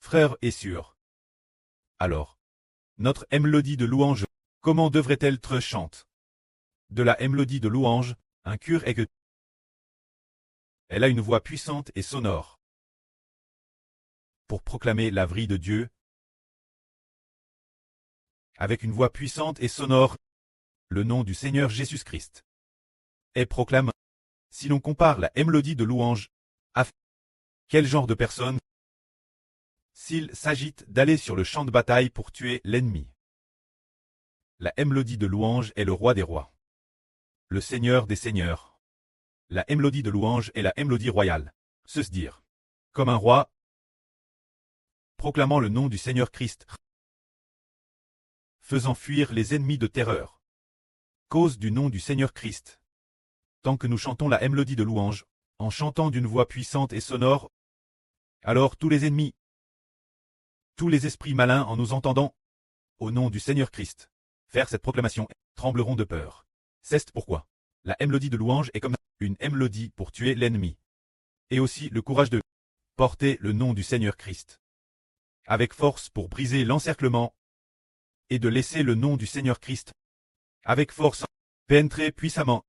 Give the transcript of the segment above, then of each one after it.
frères et sœurs. Alors, notre mélodie de louange, comment devrait-elle être chante? De la mélodie de louange, un cure est que elle a une voix puissante et sonore pour proclamer la vraie de Dieu. Avec une voix puissante et sonore, le nom du Seigneur Jésus-Christ est proclamé. Si l'on compare la mélodie de louange à quel genre de personne? S'il s'agit d'aller sur le champ de bataille pour tuer l'ennemi. La mélodie de louange est le roi des rois, le Seigneur des seigneurs. La mélodie de louange est la mélodie royale, se dire, comme un roi, proclamant le nom du Seigneur Christ, faisant fuir les ennemis de terreur, cause du nom du Seigneur Christ. Tant que nous chantons la mélodie de louange, en chantant d'une voix puissante et sonore, alors tous les ennemis, tous les esprits malins en nous entendant, au nom du Seigneur Christ, faire cette proclamation, trembleront de peur. C'est pourquoi la mélodie de louange est comme une mélodie pour tuer l'ennemi. Et aussi le courage de porter le nom du Seigneur Christ. Avec force pour briser l'encerclement et de laisser le nom du Seigneur Christ, avec force, pénétrer puissamment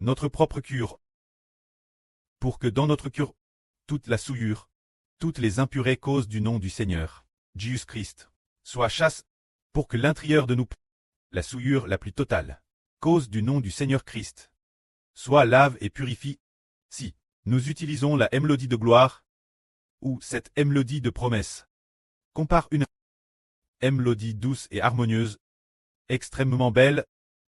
notre propre cœur, pour que dans notre cœur, toute la souillure, toutes les impurées causes du nom du Seigneur, Jésus-Christ, soient chassées, pour que l'intérieur de nous, la souillure la plus totale, cause du nom du Seigneur Christ, soit lave et purifie. Si nous utilisons la mélodie de gloire, ou cette mélodie de promesse, compare une mélodie douce et harmonieuse, extrêmement belle,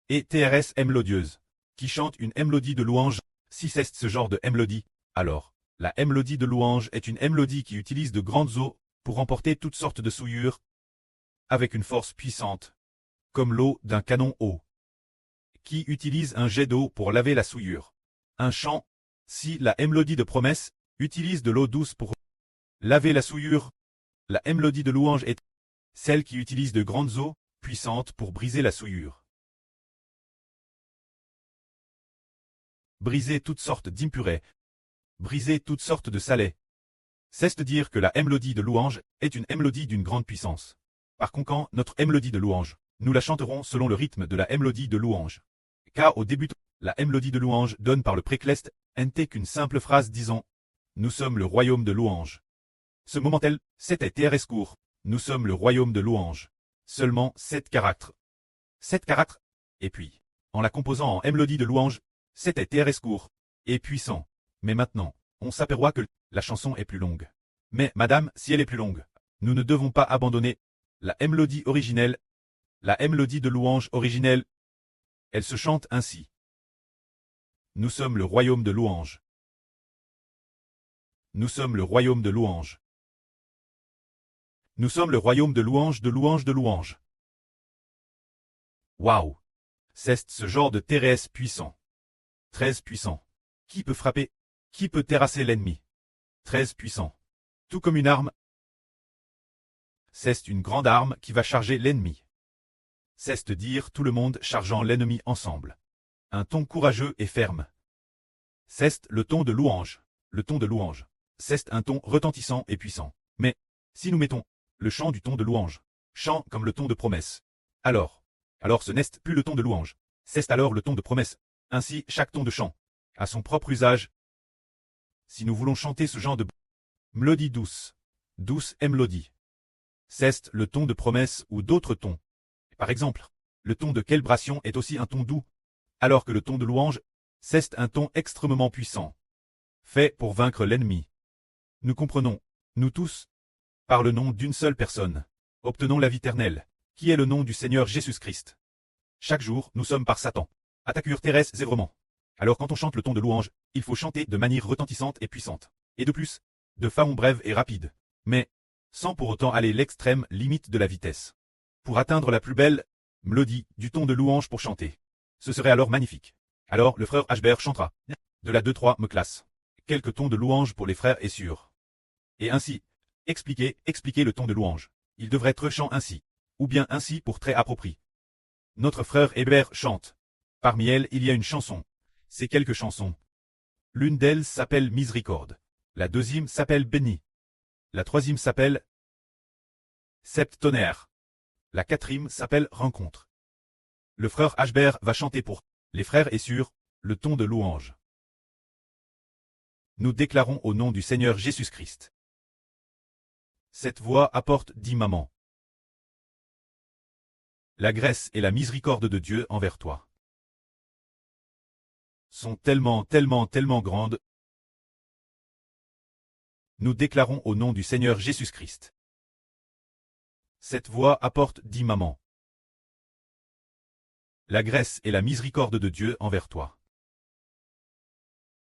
et TRS mélodieuse, qui chante une mélodie de louange. Si c'est ce genre de mélodie, alors, la mélodie de louange est une mélodie qui utilise de grandes eaux pour emporter toutes sortes de souillures, avec une force puissante, comme l'eau d'un canon haut, qui utilise un jet d'eau pour laver la souillure. Un chant, si la mélodie de promesse utilise de l'eau douce pour laver la souillure, la mélodie de louange est celle qui utilise de grandes eaux puissantes pour briser la souillure. Briser toutes sortes d'impurés, briser toutes sortes de salés. C'est-à-dire que la mélodie de louange est une mélodie d'une grande puissance. Par conséquent, notre mélodie de louange, nous la chanterons selon le rythme de la mélodie de louange. Car au début, la mélodie de louange donne par le précleste, n'était qu'une simple phrase disant « Nous sommes le royaume de louange ». Ce moment tel, c'était TRS court, « Nous sommes le royaume de louange ». Seulement 7 caractères. 7 caractères. Et puis, en la composant en mélodie de louange, c'était TRS court et puissant. Mais maintenant, on s'aperçoit que la chanson est plus longue. Mais madame, si elle est plus longue, nous ne devons pas abandonner la mélodie originelle, la mélodie de louange originelle. Elle se chante ainsi. Nous sommes le royaume de louange. Nous sommes le royaume de louange. Nous sommes le royaume de louange, de louange, de louange. Waouh! C'est ce genre de TRS puissant. 13 puissant. Qui peut frapper? Qui peut terrasser l'ennemi? 13 puissant. Tout comme une arme. C'est une grande arme qui va charger l'ennemi. C'est-à-dire tout le monde chargeant l'ennemi ensemble. Un ton courageux et ferme. C'est le ton de louange. Le ton de louange. C'est un ton retentissant et puissant. Mais, si nous mettons le chant du ton de louange, chant comme le ton de promesse, alors ce n'est plus le ton de louange. C'est alors le ton de promesse. Ainsi, chaque ton de chant a son propre usage. Si nous voulons chanter ce genre de mélodie douce, douce mélodie, c'est le ton de promesse ou d'autres tons. Par exemple, le ton de célébration est aussi un ton doux, alors que le ton de louange, c'est un ton extrêmement puissant, fait pour vaincre l'ennemi. Nous comprenons, nous tous, par le nom d'une seule personne, obtenons la vie éternelle, qui est le nom du Seigneur Jésus-Christ. Chaque jour, nous sommes par Satan, attaquure terrestre zéroment. Alors quand on chante le ton de louange, il faut chanter de manière retentissante et puissante. Et de plus, de façon brève et rapide. Mais, sans pour autant aller l'extrême limite de la vitesse. Pour atteindre la plus belle mélodie du ton de louange pour chanter. Ce serait alors magnifique. Alors le frère Hbert chantera. De la 2-3 me classe. Quelques tons de louange pour les frères et sœurs. Et ainsi, expliquer le ton de louange. Il devrait être chant ainsi. Ou bien ainsi pour très approprié. Notre frère Hébert chante. Parmi elles, il y a une chanson. C'est quelques chansons. L'une d'elles s'appelle Miséricorde. La deuxième s'appelle Béni. La troisième s'appelle septonnaire. La quatrième s'appelle rencontre. Le frère Ashbert va chanter pour les frères et sur le ton de louange. Nous déclarons au nom du Seigneur Jésus-Christ. Cette voix apporte 10 mamans. La grâce et la miséricorde de Dieu envers toi sont tellement grandes. Nous déclarons au nom du Seigneur Jésus-Christ. Cette voix apporte 10 mamans. La grâce et la miséricorde de Dieu envers toi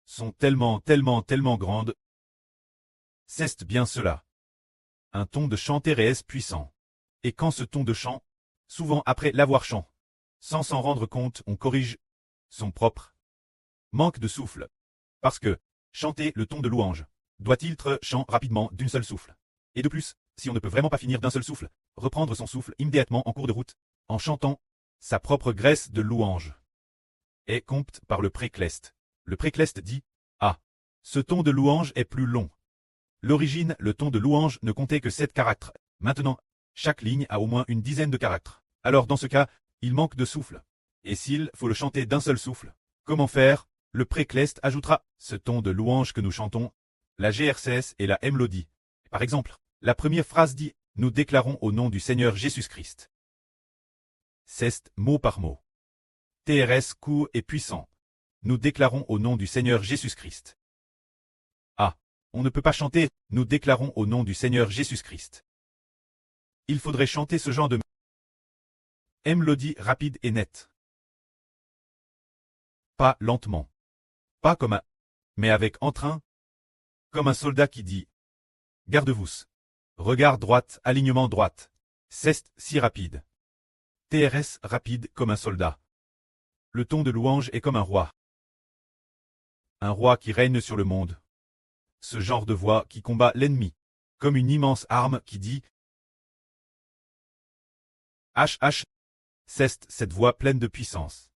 sont tellement grandes. C'est bien cela. Un ton de chant Thérèse puissant. Et quand ce ton de chant, souvent après l'avoir chant, sans s'en rendre compte, on corrige son propre manque de souffle. Parce que, chanter le ton de louange, doit-il être chant rapidement d'une seule souffle. Et de plus, si on ne peut vraiment pas finir d'un seul souffle, reprendre son souffle immédiatement en cours de route, en chantant sa propre graisse de louange. Et compte par le précleste. Le précleste dit « Ah, ce ton de louange est plus long. » L'origine, le ton de louange ne comptait que 7 caractères. Maintenant, chaque ligne a au moins une dizaine de caractères. Alors dans ce cas, il manque de souffle. Et s'il faut le chanter d'un seul souffle, comment faire? Le précleste ajoutera ce ton de louange que nous chantons, la GRCS et la mélodie. Par exemple, la première phrase dit « Nous déclarons au nom du Seigneur Jésus-Christ ». C'est mot par mot. TRS court et puissant. Nous déclarons au nom du Seigneur Jésus-Christ. Ah, on ne peut pas chanter « Nous déclarons au nom du Seigneur Jésus-Christ ». Il faudrait chanter ce genre de mélodie rapide et nette. Pas lentement. Pas comme un, mais avec entrain. Comme un soldat qui dit « Garde-vous. Regard droite, alignement droite. C'est si rapide. » TRS rapide comme un soldat. Le ton de louange est comme un roi. Un roi qui règne sur le monde. Ce genre de voix qui combat l'ennemi. Comme une immense arme qui dit HH. C'est cette voix pleine de puissance.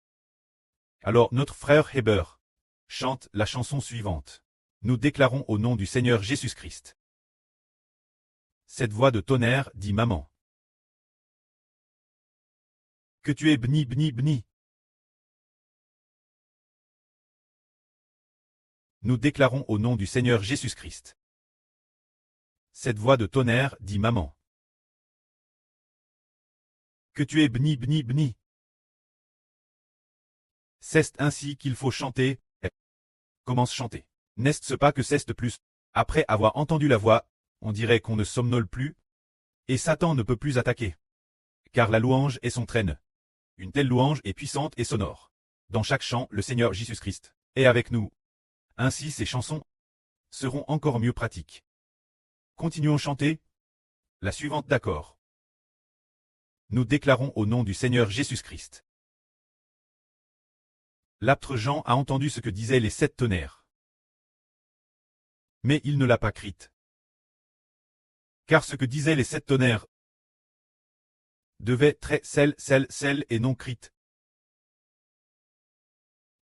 Alors notre frère Heber chante la chanson suivante. Nous déclarons au nom du Seigneur Jésus-Christ. Cette voix de tonnerre dit maman. Que tu es béni, béni, béni. Nous déclarons au nom du Seigneur Jésus-Christ. Cette voix de tonnerre dit maman. Que tu es béni, béni, béni. C'est ainsi qu'il faut chanter. Commence chanter. N'est-ce pas que c'est plus? Après avoir entendu la voix, on dirait qu'on ne somnole plus. Et Satan ne peut plus attaquer. Car la louange est son traîne. Une telle louange est puissante et sonore. Dans chaque chant, le Seigneur Jésus-Christ est avec nous. Ainsi ces chansons seront encore mieux pratiques. Continuons chanter. La suivante d'accord. Nous déclarons au nom du Seigneur Jésus-Christ. L'apôtre Jean a entendu ce que disaient les 7 tonnerres. Mais il ne l'a pas crite. Car ce que disaient les 7 tonnerres devait être celle et non crite.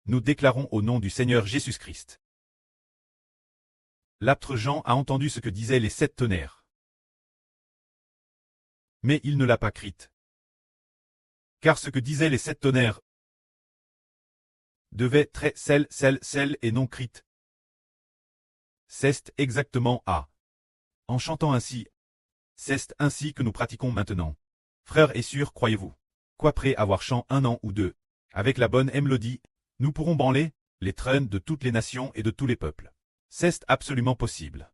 Nous déclarons au nom du Seigneur Jésus-Christ. L'apôtre Jean a entendu ce que disaient les 7 tonnerres. Mais il ne l'a pas crite. Car ce que disaient les 7 tonnerres devait être celle et non crite. C'est exactement à. En chantant ainsi, c'est ainsi que nous pratiquons maintenant. Frères et sœurs, croyez-vous qu'après avoir chanté 1 an ou 2, avec la bonne mélodie, nous pourrons branler les traînes de toutes les nations et de tous les peuples. C'est absolument possible.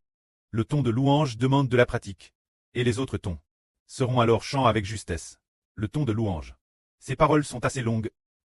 Le ton de louange demande de la pratique. Et les autres tons seront alors chants avec justesse. Le ton de louange. Ces paroles sont assez longues.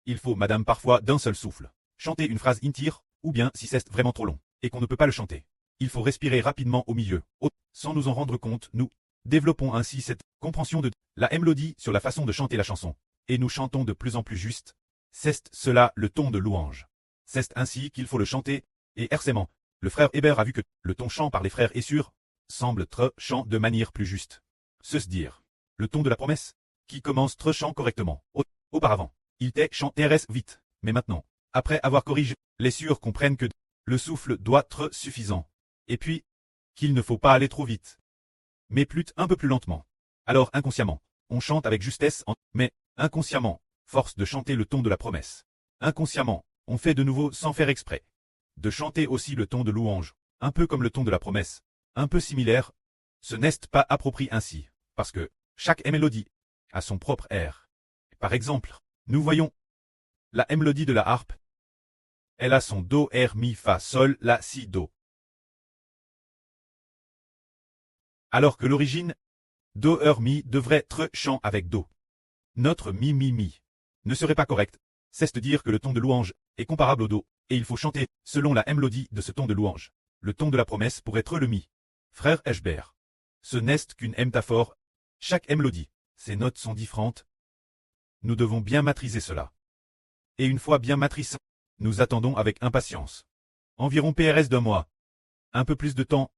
Il faut, madame, parfois d'un seul souffle, chanter une phrase intire, ou bien si c'est vraiment trop long, et qu'on ne peut pas le chanter. Il faut respirer rapidement au milieu. Sans nous en rendre compte, nous développons ainsi cette compréhension de la mélodie sur la façon de chanter la chanson. Et nous chantons de plus en plus juste. C'est cela le ton de louange. C'est ainsi qu'il faut le chanter, et hercément. Le frère Heber a vu que le ton chant par les frères et sœurs semble être chant de manière plus juste. Se dire, le ton de la promesse, qui commence très chant correctement. Auparavant, il était chanté vite, mais maintenant, après avoir corrigé, les sœurs comprennent que le souffle doit être suffisant. Et puis, qu'il ne faut pas aller trop vite, mais plutôt un peu plus lentement. Alors inconsciemment, on chante avec justesse, mais inconsciemment, force de chanter le ton de la promesse. Inconsciemment, on fait de nouveau sans faire exprès. De chanter aussi le ton de louange, un peu comme le ton de la promesse, un peu similaire, ce n'est pas approprié ainsi, parce que chaque mélodie a son propre air. Par exemple, nous voyons la mélodie de la harpe. Elle a son do, ré, mi, fa, sol, la, si, do. Alors que l'origine, do, ré, mi devrait être chant avec do. Notre mi, mi, mi ne serait pas correct. C'est de dire que le ton de louange est comparable au do, et il faut chanter selon la mélodie de ce ton de louange. Le ton de la promesse pourrait être le mi. Frère Eschber. Ce n'est qu'une métaphore. Chaque mélodie, ses notes sont différentes. Nous devons bien maîtriser cela. Et une fois bien maîtrisé, nous attendons avec impatience. Environ PRS d'un mois. Un peu plus de temps.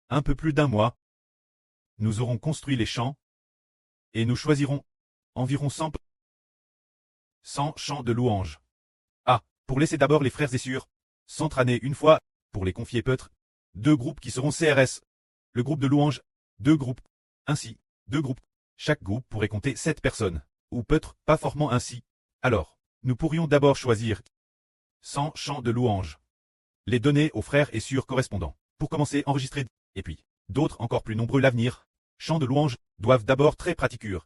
Un peu plus d'un mois. Nous aurons construit les chants. Et nous choisirons environ 100 chants de louange. Ah, pour laisser d'abord les frères et sœurs s'entraîner une fois, pour les confier peut-être, 2 groupes qui seront CRS. Le groupe de louange, 2 groupes. Ainsi, 2 groupes. Chaque groupe pourrait compter 7 personnes. Ou peut-être pas forcément ainsi. Alors, nous pourrions d'abord choisir 100 chants de louange. Les donner aux frères et sœurs correspondants. Pour commencer, enregistrer. Et puis, d'autres encore plus nombreux l'avenir. Chants de louange doivent d'abord très pratiquer.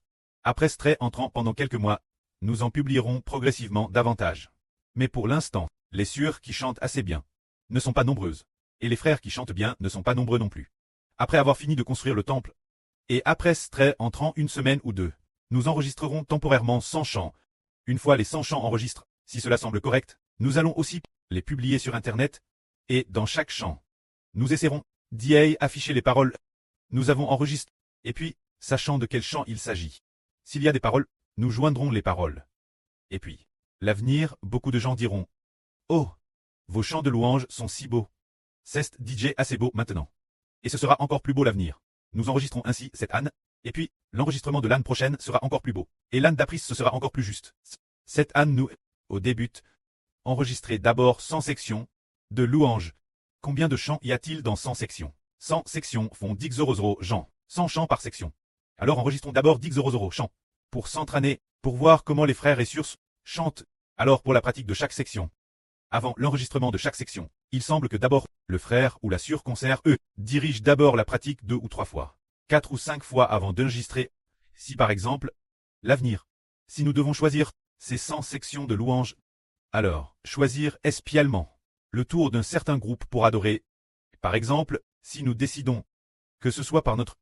Après ce trait entrant pendant quelques mois, nous en publierons progressivement davantage. Mais pour l'instant, les sœurs qui chantent assez bien ne sont pas nombreuses. Et les frères qui chantent bien ne sont pas nombreux non plus. Après avoir fini de construire le temple, et après ce trait entrant une semaine ou 2, nous enregistrerons temporairement 100 chants. Une fois les 100 chants enregistrés, si cela semble correct, nous allons aussi les publier sur Internet, et dans chaque chant, nous essaierons d'y afficher les paroles. Nous avons enregistré, et puis, sachant de quel chant il s'agit. S'il y a des paroles, nous joindrons les paroles. Et puis, l'avenir, beaucoup de gens diront « Oh, vos chants de louange sont si beaux. C'est DJ assez beau maintenant. » Et ce sera encore plus beau l'avenir. Nous enregistrons ainsi cette Anne, et puis, l'enregistrement de l'Anne prochaine sera encore plus beau. Et l'Anne d'après ce sera encore plus juste. Cette Anne nous, au début, enregistrer d'abord 100 sections de louanges. Combien de chants y a-t-il dans 100 sections? 100 sections font 10 chants. 100 chants par section. Alors enregistrons d'abord 10 chants. Pour s'entraîner, pour voir comment les frères et sœurs chantent. Alors pour la pratique de chaque section. Avant l'enregistrement de chaque section, il semble que d'abord, le frère ou la sœur concert, dirige d'abord la pratique 2 ou 3 fois. 4 ou 5 fois avant d'enregistrer. Si par exemple, l'avenir. Si nous devons choisir ces 100 sections de louanges, alors, choisir espialement le tour d'un certain groupe pour adorer. Par exemple, si nous décidons que ce soit par notre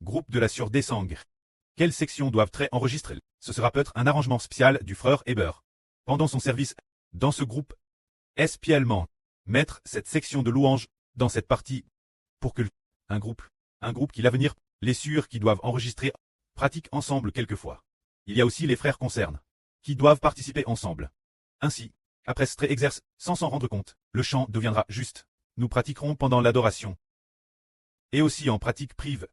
groupe de la sœur des sangres, quelles sections doivent être enregistrées? Ce sera peut-être un arrangement spécial du frère Heber. Pendant son service, dans ce groupe, espialement, mettre cette section de louange dans cette partie, pour que un groupe qui l'avenir, les sœurs qui doivent enregistrer, pratiquent ensemble quelquefois. Il y a aussi les frères concernés, qui doivent participer ensemble. Ainsi, après ce trait exerce, sans s'en rendre compte, le chant deviendra juste. Nous pratiquerons pendant l'adoration. Et aussi en pratique prive.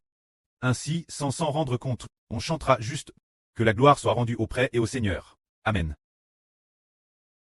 Ainsi, sans s'en rendre compte, on chantera juste, que la gloire soit rendue au prêtre et au Seigneur. Amen.